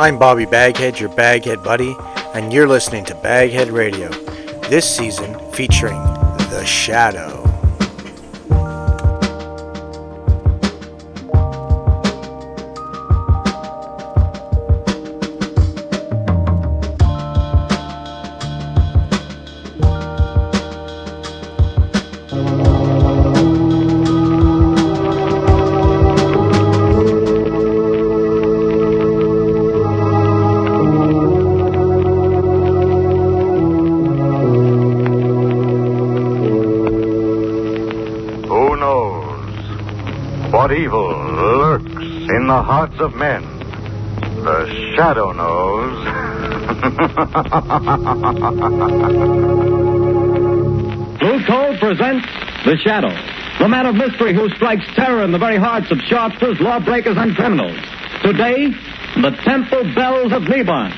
I'm Bobby BagHead, your BagHead buddy, and you're listening to BagHead Radio, this season featuring The Shadow. What evil lurks in the hearts of men? The Shadow knows. Blue Coal presents The Shadow, the man of mystery who strikes terror in the very hearts of sharpsters, lawbreakers, and criminals. Today, the Temple Bells of Neban.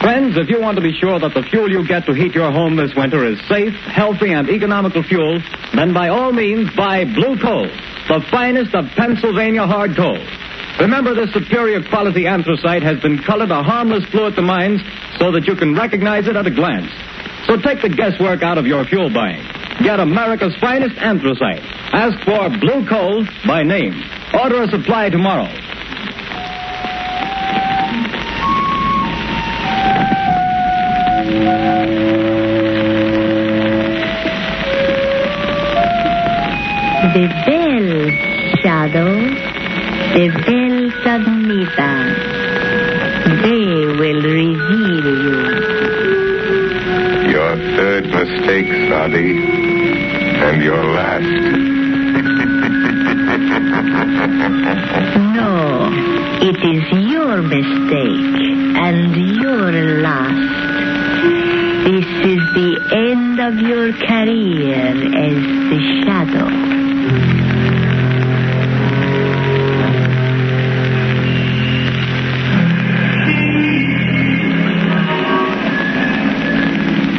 Friends, if you want to be sure that the fuel you get to heat your home this winter is safe, healthy, and economical fuel, then by all means buy Blue Coal, the finest of Pennsylvania hard coal. Remember, this superior quality anthracite has been colored a harmless blue at the mines so that you can recognize it at a glance. So take the guesswork out of your fuel buying. Get America's finest anthracite. Ask for Blue Coal by name. Order a supply tomorrow. The bells, Shadow, the bells of Neban. They will reveal you. Your third mistake, Sadi, and your last. No, it is your mistake and your last. This is the end of your career as the Shadow.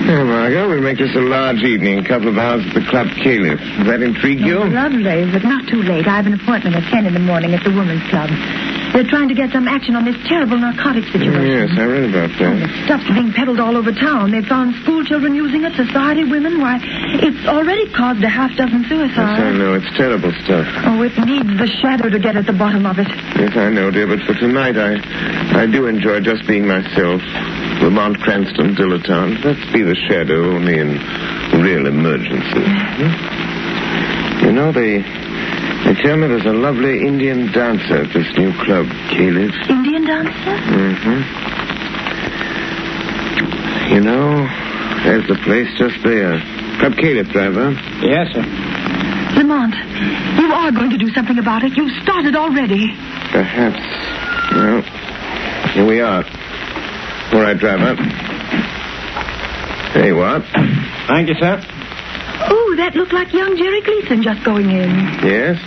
Margot, we'll make this a large evening. A couple of hours at the Club Caliph. Does that intrigue you? Lovely, but not too late. I have an appointment at 10 in the morning at the Women's Club. They're trying to get some action on this terrible narcotic situation. Yes, I read about that. The stuff's being peddled all over town. They've found school children using it, society women. Why, it's already caused a half dozen suicides. Yes, I know. It's terrible stuff. Oh, it needs the Shadow to get at the bottom of it. Yes, I know, dear, but for tonight I do enjoy just being myself. Lamont Cranston, dilettante. Let's be the Shadow, only in real emergency. You know, they tell me there's a lovely Indian dancer at this new club, Caliph. Indian dancer? Mm-hmm. You know, there's the place just there. Club Caliph, driver. Yes, sir. Lamont, you are going to do something about it. You've started already. Perhaps. Well, here we are. All right, driver. There you are. Thank you, sir. Oh, that looked like young Jerry Gleason just going in. Yes?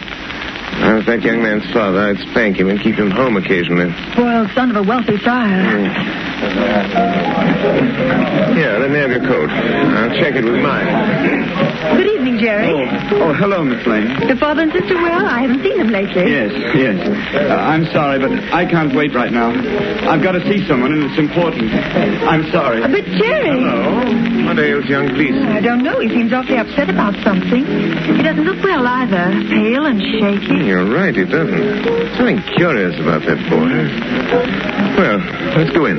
I was that young man's father. I'd spank him and keep him home occasionally. Spoiled son of a wealthy sire. Here, let me have your coat. I'll check it with mine. Good evening, Jerry. Oh, hello, Miss Lane. Your father and sister well? I haven't seen them lately. Yes. I'm sorry, but I can't wait right now. I've got to see someone, and it's important. I'm sorry. But Jerry... Hello. What ails young Gleason? I don't know. He seems awfully upset about something. He doesn't look well either. Pale and shaky. You're right, he doesn't. Something curious about that boy. Well, let's go in.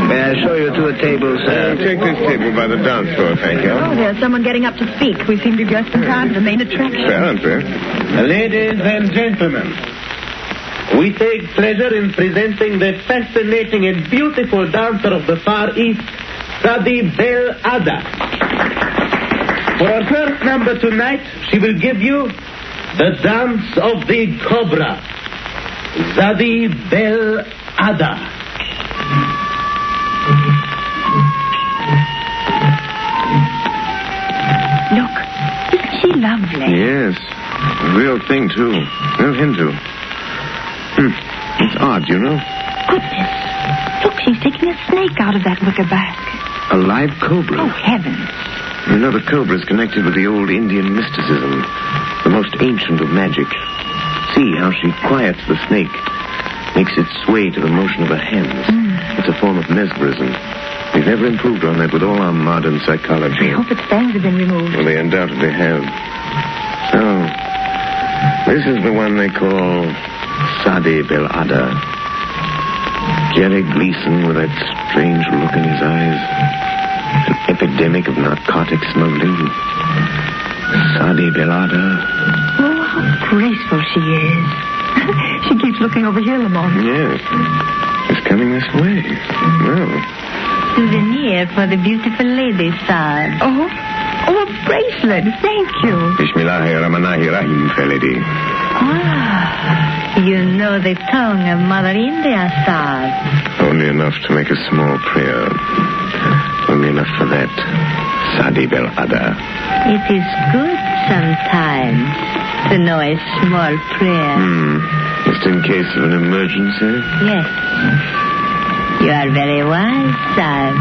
May I show you to a table, sir? Take this table by the dance floor, thank you. Oh, there's someone getting up to speak. We seem to be just in time for the main attraction. Apparently. Ladies and gentlemen, we take pleasure in presenting the fascinating and beautiful dancer of the Far East, Sadi Bel Ada. For our first number tonight, she will give you the dance of the cobra, Sadi Bel Ada. Look, isn't she lovely? Yes. Real thing, too. Real Hindu. It's odd, you know. Goodness. Look, she's taking a snake out of that wicker basket. A live cobra. Oh, heavens. You know, the cobra is connected with the old Indian mysticism, the most ancient of magic. See how she quiets the snake, makes it sway to the motion of her hands. It's a form of mesmerism. We've never improved on that with all our modern psychology. I hope its fangs have been removed. Well, they undoubtedly have. So, this is the one they call Sadi Belada. Jerry Gleason with that strange look in his eyes. An epidemic of narcotic smuggling. Sadi Belada. Oh, how graceful she is. She keeps looking over here, Lamont. Yes. It's coming this way. Well. Souvenir for the beautiful lady, sir. Oh, a bracelet. Thank you. Bismillahirrahmanirrahim, fair lady. Ah, you know the tongue of Mother India, sir. Only enough to make a small prayer. Only enough for that. Sadi Belada. It is good sometimes to know a small prayer. Just in case of an emergency? Yes. You are very wise, sir.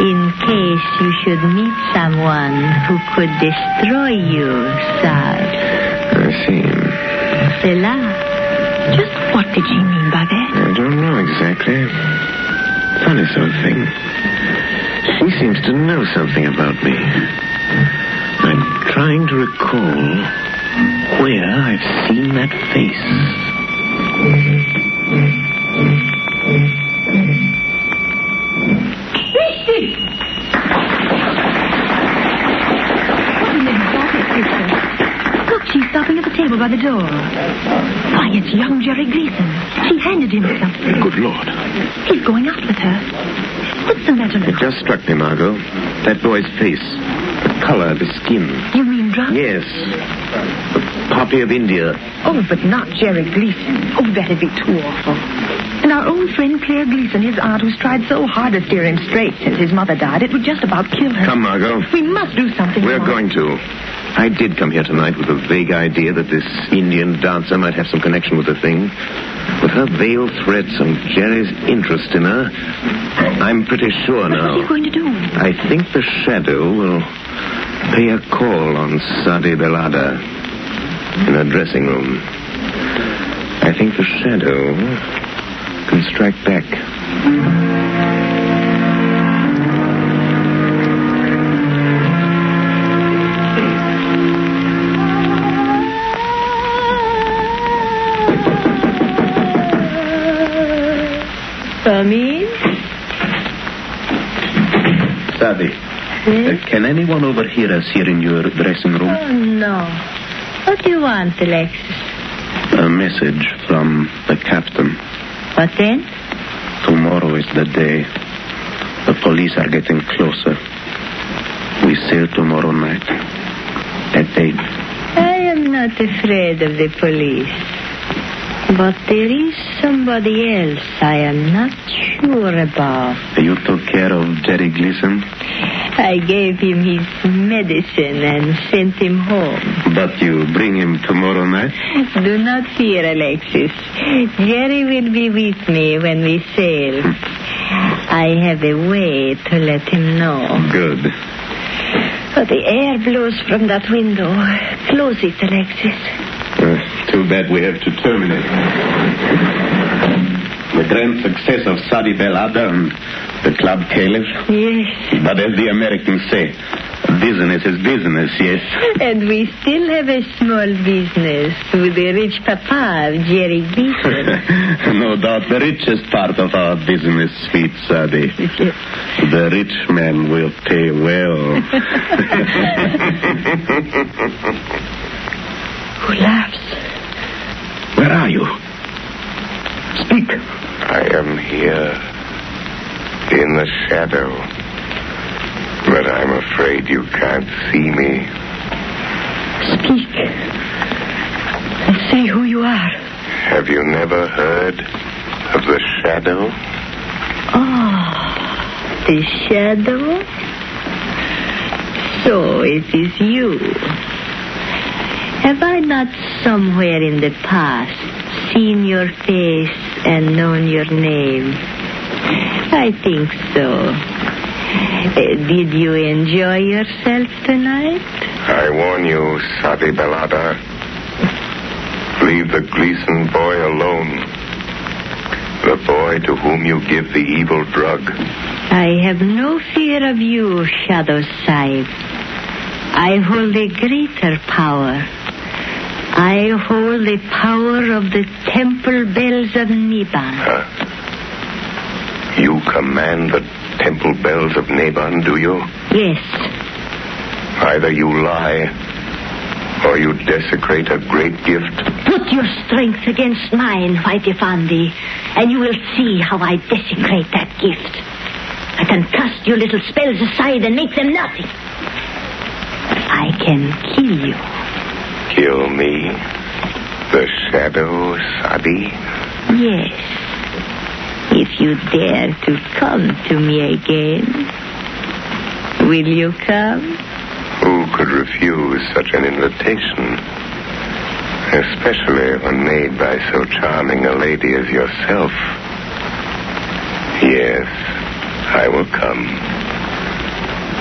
In case you should meet someone who could destroy you, sir. I see. Cela. Just what did she mean by that? I don't know exactly. Funny sort of thing. She seems to know something about me. I'm trying to recall where I've seen that face. Look, she's stopping at the table by the door. Why, it's young Jerry Gleason. She handed him something. Good Lord. He's going out with her. What's the matter now? It just struck me, Margot. That boy's face. The color, the skin. You mean drunk? Yes. The poppy of India. Oh, but not Jerry Gleason. Oh, that'd be too awful. And our old friend Claire Gleason, his aunt, who's tried so hard to steer him straight since his mother died, it would just about kill her. Come, Margot. We must do something. We're Lamont. going to. I did come here tonight with a vague idea that this Indian dancer might have some connection with the thing. With her veiled threats and Jerry's interest in her, I'm pretty sure But now. what are you going to do? I think the shadow will pay a call on Sadi Belada in her dressing room. I think the shadow can strike back. Come in. Sadi, can anyone overhear us here in your dressing room? Oh, no. What do you want, Alexis? A message from the captain. What then? Tomorrow is the day. The police are getting closer. We sail tomorrow night. At 8. I am not afraid of the police. But there is somebody else I am not sure about. You took care of Jerry Gleason? I gave him his medicine and sent him home. But you bring him tomorrow night? Do not fear, Alexis. Jerry will be with me when we sail. I have a way to let him know. Good. But the air blows from that window. Close it, Alexis. Too bad we have to terminate. The grand success of Sadi Belada and the Club Caliph. Yes. But as the Americans say, business is business, yes. And we still have a small business with the rich papa of Jerry Gleason. No doubt the richest part of our business, sweet Sadi. The rich man will pay well. Who laughs? Where are you? Speak. I am here, in the shadow. But I'm afraid you can't see me. Speak. And say who you are. Have you never heard of the shadow? Oh, the shadow? So it is you. Have I not somewhere in the past seen your face and known your name? I think so. Did you enjoy yourself tonight? I warn you, Sadi Belada. Leave the Gleason boy alone. The boy to whom you give the evil drug. I have no fear of you, Shadow Sahib. I hold a greater power. I hold the power of the temple bells of Neban. You command the temple bells of Neban, do you? Yes. Either you lie, or you desecrate a great gift. Put your strength against mine, White Effendi, and you will see how I desecrate that gift. I can cast your little spells aside and make them nothing. I can kill you. Kill me? The Shadow, Sadi? Yes. If you dare to come to me again. Will you come? Who could refuse such an invitation? Especially when made by so charming a lady as yourself. Yes, I will come.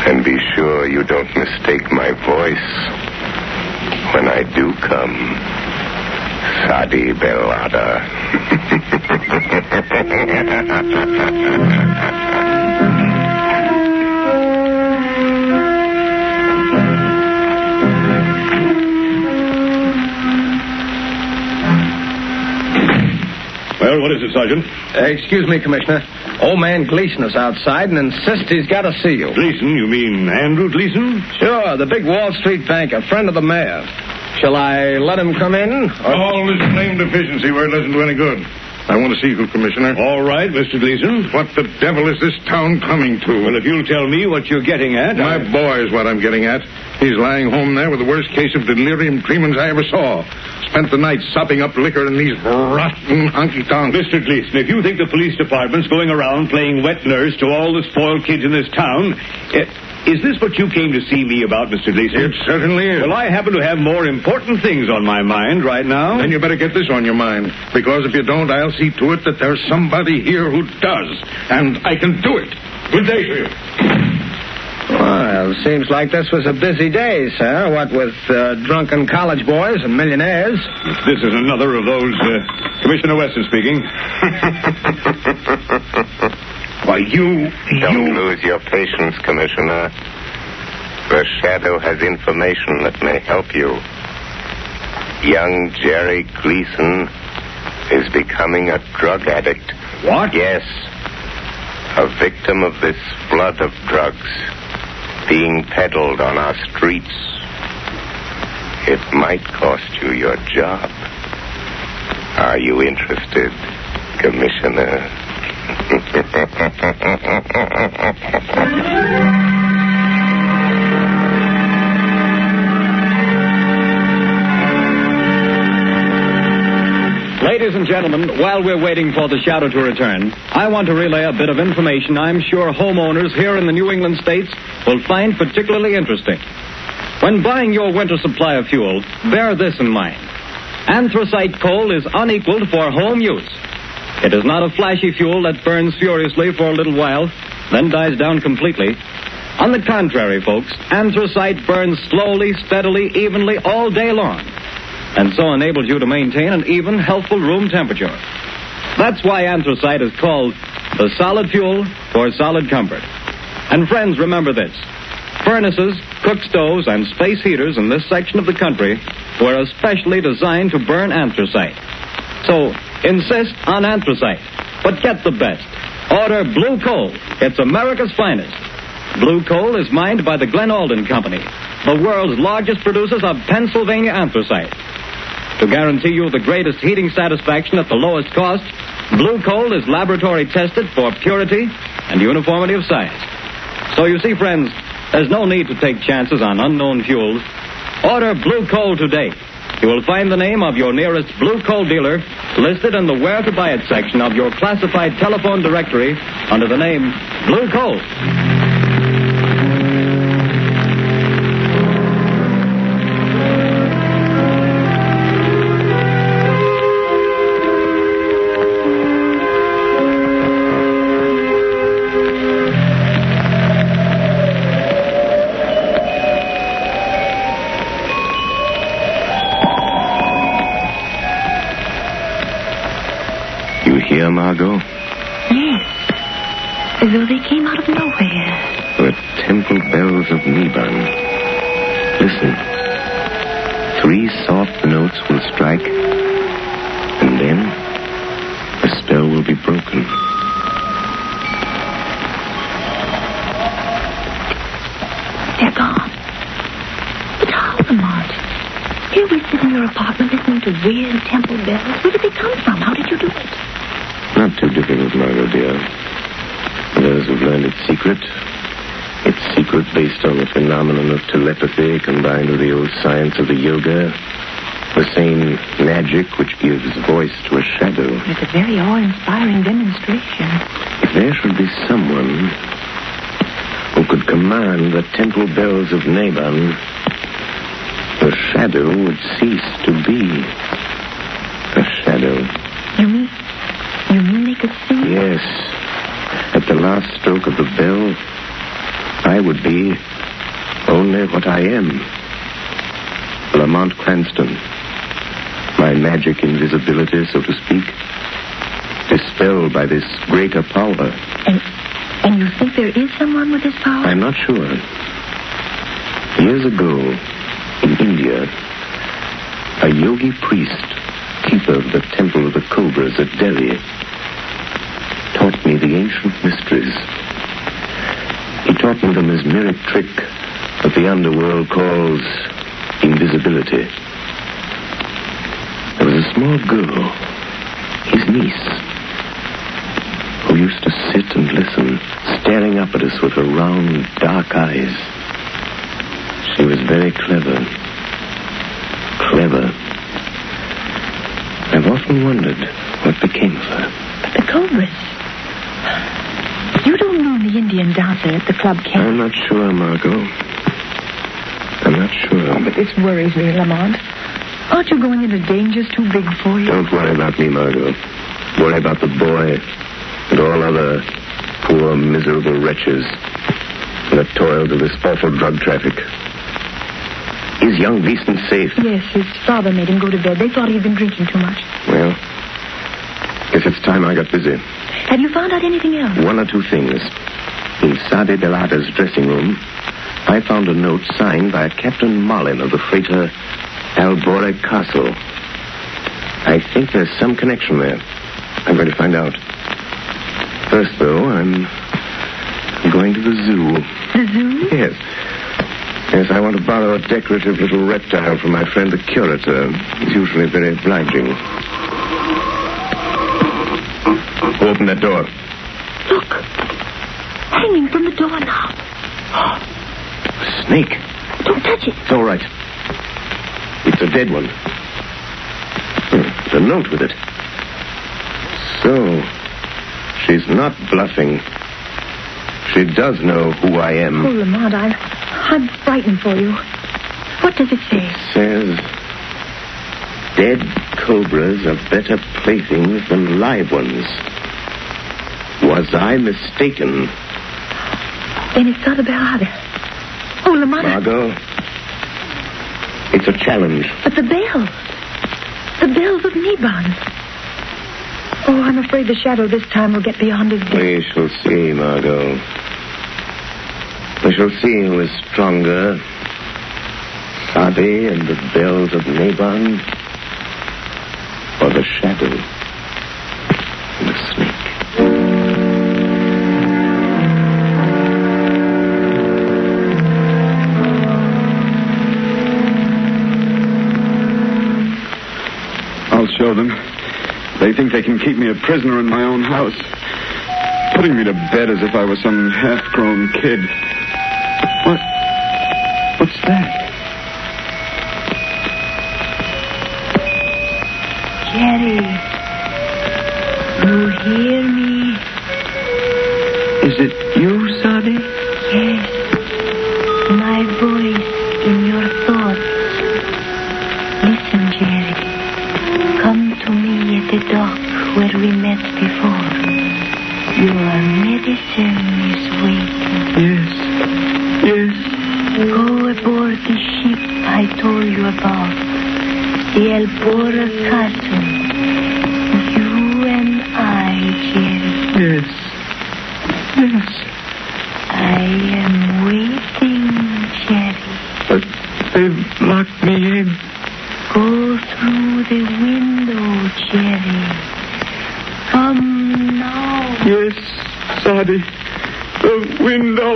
And be sure you don't mistake my voice when I do come. Sadi Belada. Well, what is it, Sergeant? Excuse me, Commissioner. Old man Gleason is outside and insists he's got to see you. Gleason? You mean Andrew Gleason? Sure, the big Wall Street banker, friend of the mayor. Shall I let him come in? All this name deficiency word doesn't do any good. I want to see you, Commissioner. All right, Mr. Gleason. What the devil is this town coming to? Well, if you'll tell me what you're getting at... My boy is what I'm getting at. He's lying home there with the worst case of delirium tremens I ever saw. Spent the night sopping up liquor in these rotten honky-tonks. Mr. Gleason, if you think the police department's going around playing wet nurse to all the spoiled kids in this town... is this what you came to see me about, Mr. Gleason? It certainly is. Well, I happen to have more important things on my mind right now. Then you better get this on your mind. Because if you don't, I'll see to it that there's somebody here who does. And I can do it. Good day to you. Well, seems like this was a busy day, sir. What with drunken college boys and millionaires. This is another of those... Commissioner Weston speaking. Why, Don't lose your patience, Commissioner. The Shadow has information that may help you. Young Jerry Gleason is becoming a drug addict. What? Yes. A victim of this flood of drugs being peddled on our streets. It might cost you your job. Are you interested, Commissioner? Ladies and gentlemen, while we're waiting for the Shadow to return, I want to relay a bit of information I'm sure homeowners here in the New England states will find particularly interesting. When buying your winter supply of fuel, bear this in mind. Anthracite coal is unequaled for home use. It is not a flashy fuel that burns furiously for a little while, then dies down completely. On the contrary, folks, anthracite burns slowly, steadily, evenly all day long, and so enables you to maintain an even, healthful room temperature. That's why anthracite is called the solid fuel for solid comfort. And friends, remember this. Furnaces, cook stoves, and space heaters in this section of the country were especially designed to burn anthracite. So, insist on anthracite, but get the best. Order blue coal. It's America's finest. Blue coal is mined by the Glen Alden Company, the world's largest producers of Pennsylvania anthracite. To guarantee you the greatest heating satisfaction at the lowest cost, blue coal is laboratory tested for purity and uniformity of size. So you see, friends, there's no need to take chances on unknown fuels. Order blue coal today. You will find the name of your nearest blue coal dealer listed in the Where to Buy It section of your classified telephone directory under the name Blue Coal. As though they came out of nowhere. The temple bells of Neban. Listen. 3 soft notes will strike, and then the spell will be broken. They're gone. But how, Lamont? Here we sit in your apartment listening to weird temple bells. Where did they come from? How did you do it? Not too difficult, Margot, dear. Those who've learned its secret based on the phenomenon of telepathy combined with the old science of the yoga, the same magic which gives voice to a shadow. It's a very awe-inspiring demonstration. If there should be someone who could command the temple bells of Neban, the shadow would cease to be a shadow. You mean they could see? Yes. At the last stroke of the bell, I would be only what I am. Lamont Cranston. My magic invisibility, so to speak, dispelled by this greater power. And you think there is someone with this power? I'm not sure. Years ago, in India, a yogi priest, keeper of the Temple of the Cobras at Delhi, taught me the ancient mysteries. He taught me the mesmeric trick that the underworld calls invisibility. There was a small girl, his niece, who used to sit and listen, staring up at us with her round, dark eyes. She was very clever. Clever. I've often wondered what became of her. But the Cobras... You don't mean the Indian dancer at the club camp? I'm not sure, Margot. I'm not sure. Oh, but this worries me, Lamont. Aren't you going into dangers too big for you? Don't worry about me, Margot. Worry about the boy and all other poor, miserable wretches in the toils of this awful drug traffic. Is young Gleason safe? Yes, his father made him go to bed. They thought he'd been drinking too much. Well, guess it's time I got busy. Have you found out anything else? 1 or 2 things. In Sade Delata's dressing room, I found a note signed by Captain Marlin of the freighter Albore Castle. I think there's some connection there. I'm going to find out. First, though, I'm going to the zoo. The zoo? Yes. Yes, I want to borrow a decorative little reptile from my friend the curator. He's usually very obliging. Open that door. Look. Hanging from the door now. A snake. Don't touch it. It's all right. It's a dead one. There's a note with it. So, she's not bluffing. She does know who I am. Oh, Lamont, I'm frightened for you. What does it say? It says, dead cobras are better playthings than live ones. Was I mistaken? Then it's not about it. Oh, Lamont. Margot, it's a challenge. But the bells. The bells of Neban. Oh, I'm afraid the shadow this time will get beyond his death. We shall see, Margot. We shall see who is stronger. Sade and the bells of Neban, or the shadow and the snake. I'll show them. They think they can keep me a prisoner in my own house, putting me to bed as if I was some half-grown kid. What's that? Jerry, you hear me? Is it you, Sade? Yes, my voice in your thoughts. Listen, Jerry. Come to me at the dock where we met before. Your medicine is waiting. Yes. Go aboard the ship I told you about, the Albora Castle. You and I, Jerry. Yes. I am waiting, Jerry. But they've locked me in. Go through the window, Jerry. Come now. Yes, Sadie. The window.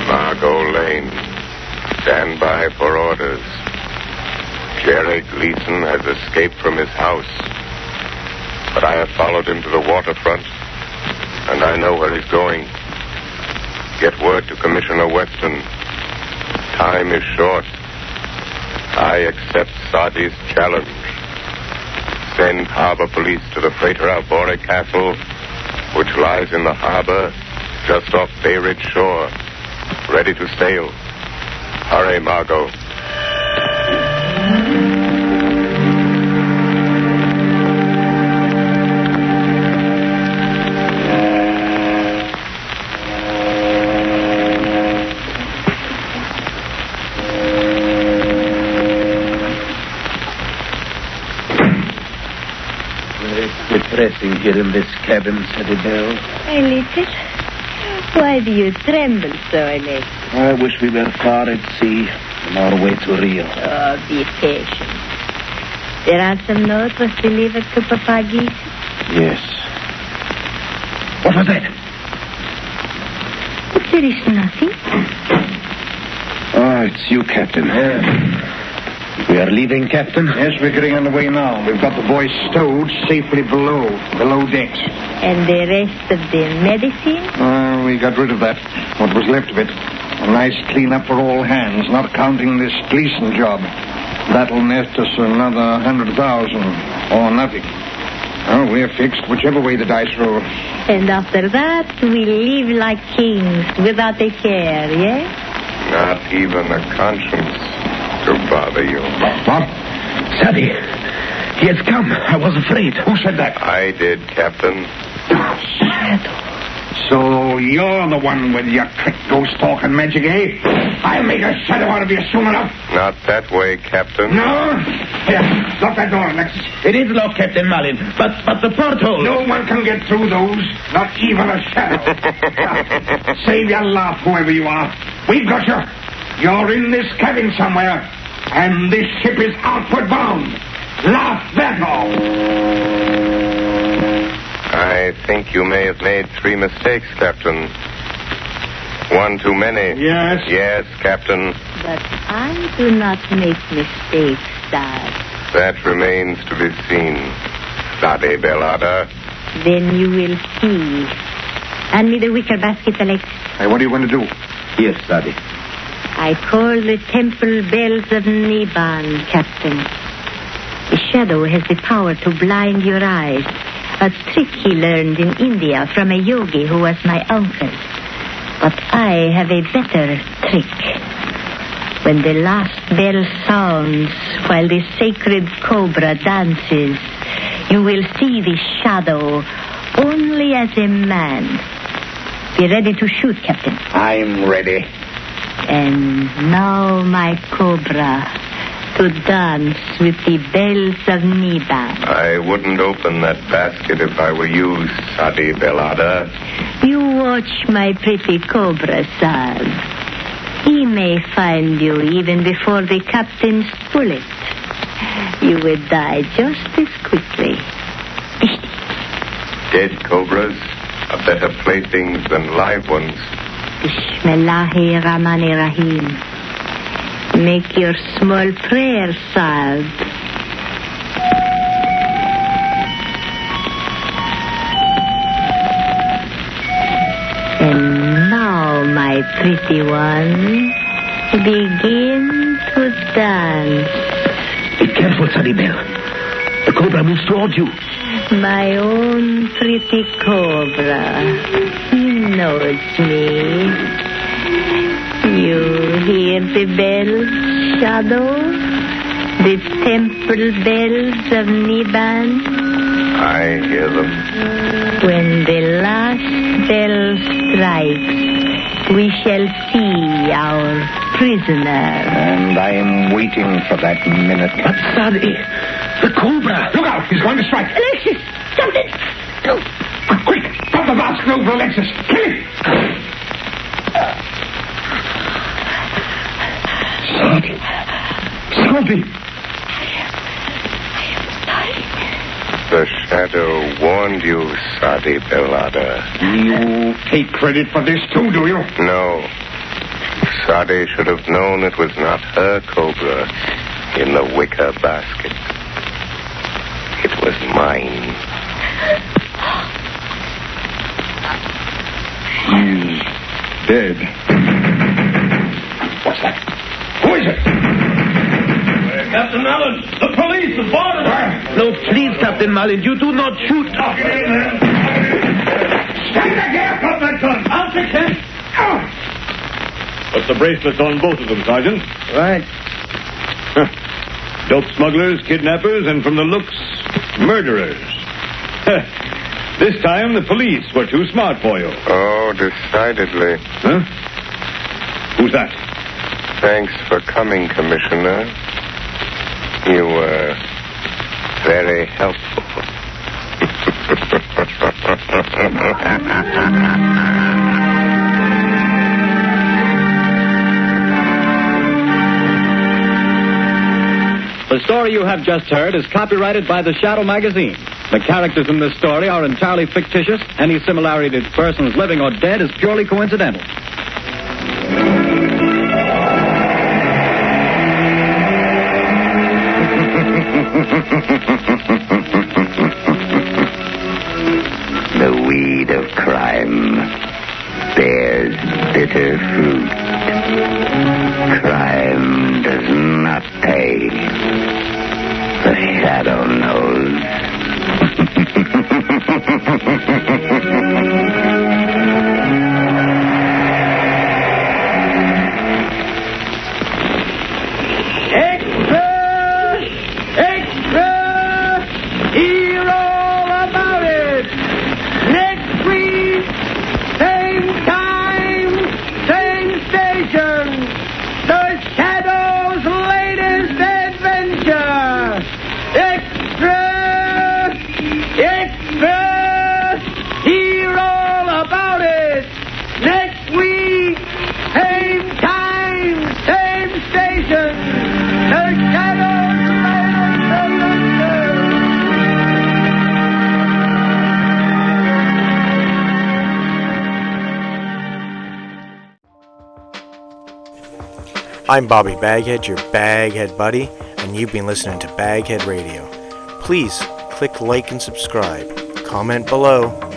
Margot Lane. Stand by for orders. Jerry Gleason has escaped from his house. But I have followed him to the waterfront, and I know where he's going. Get word to Commissioner Weston. Time is short. I accept Sadi's challenge. Send harbor police to the freighter Albore Castle, which lies in the harbor just off Bay Ridge shore, ready to sail. Hurry, Margot. Depressing here in this cabin, Sadie Bell. A little. Why do you tremble so, Alex? I wish we were far at sea on our way to Rio. Oh, be patient. There are some notes was delivered to Papa Gibson? Yes. What was that? There is nothing. Oh, it's you, Captain. We are leaving, Captain? Yes, we're getting underway now. We've got the boys stowed safely below decks. And the rest of the medicine? We got rid of that. What was left of it. A nice clean-up for all hands, not counting this Gleason job. That'll net us another 100,000, or nothing. Oh, we're fixed, whichever way the dice roll. And after that, we live like kings, without a care, yes? Not even a conscience to bother you. What? Sadie, he has come. I was afraid. Who said that? I did, Captain. Shadow. So you're the one with your trick ghost talk and magic, eh? I'll make a shadow out of you soon enough. Not that way, Captain. No? Here, lock that door, Alexis. It is locked, Captain Malin, but the porthole. No one can get through those, not even a shadow. Save your laugh, whoever you are. We've got you. You're in this cabin somewhere, and this ship is outward bound. Laugh that off. I think you may have made 3 mistakes, Captain. One too many. Yes? Yes, Captain. But I do not make mistakes, Dad. That remains to be seen. Sade Belada. Then you will see. Hand me the wicker basket, Alex. Hey, what are you going to do? Yes, Sadie. I call the temple bells of Neban, Captain. The shadow has the power to blind your eyes. A trick he learned in India from a yogi who was my uncle. But I have a better trick. When the last bell sounds while the sacred cobra dances, you will see the shadow only as a man. Be ready to shoot, Captain. I'm ready. And now, my cobra, to dance with the bells of Neban. I wouldn't open that basket if I were you, Sadi Belada. You watch my pretty cobra, son. He may find you even before the captain's bullet. You will die just as quickly. Dead cobras are better playthings than live ones. Bismillahirrahmanirrahim. Make your small prayer, child. And now, my pretty one, begin to dance. Be careful, Sadie Bell. The cobra moves toward you. My own pretty cobra. He knows me. You hear the bells, Shadow? The temple bells of Neban? I hear them. When the last bell strikes, we shall see our prisoner. And I am waiting for that minute. But, Sadie, the cobra. Look out, he's going to strike. Alexis, stop it. No. Quick, drop the mask over Alexis. Kill him. Sadie. The shadow warned you, Sadi Belada. You take credit for this too, do you? No. Sadi should have known it was not her cobra in the wicker basket. It was mine. He's dead. What's that? Who is it? Captain Allen, the police have boarded her. No, please, Captain Malin, you do not shoot. Stand back here! Drop that gun! I'll fix him. Put the bracelets on both of them, Sergeant. Right. Dope smugglers, kidnappers, and from the looks, murderers. This time the police were too smart for you. Oh, decidedly. Huh? Who's that? Thanks for coming, Commissioner. You were very helpful. The story you have just heard is copyrighted by the Shadow magazine. The characters in this story are entirely fictitious. Any similarity to persons living or dead is purely coincidental. The weed of crime bears bitter fruit. Crime does not pay. The shadow knows. I'm Bobby BagHead, your BagHead buddy, and you've been listening to BagHead Radio. Please click like and subscribe. Comment below.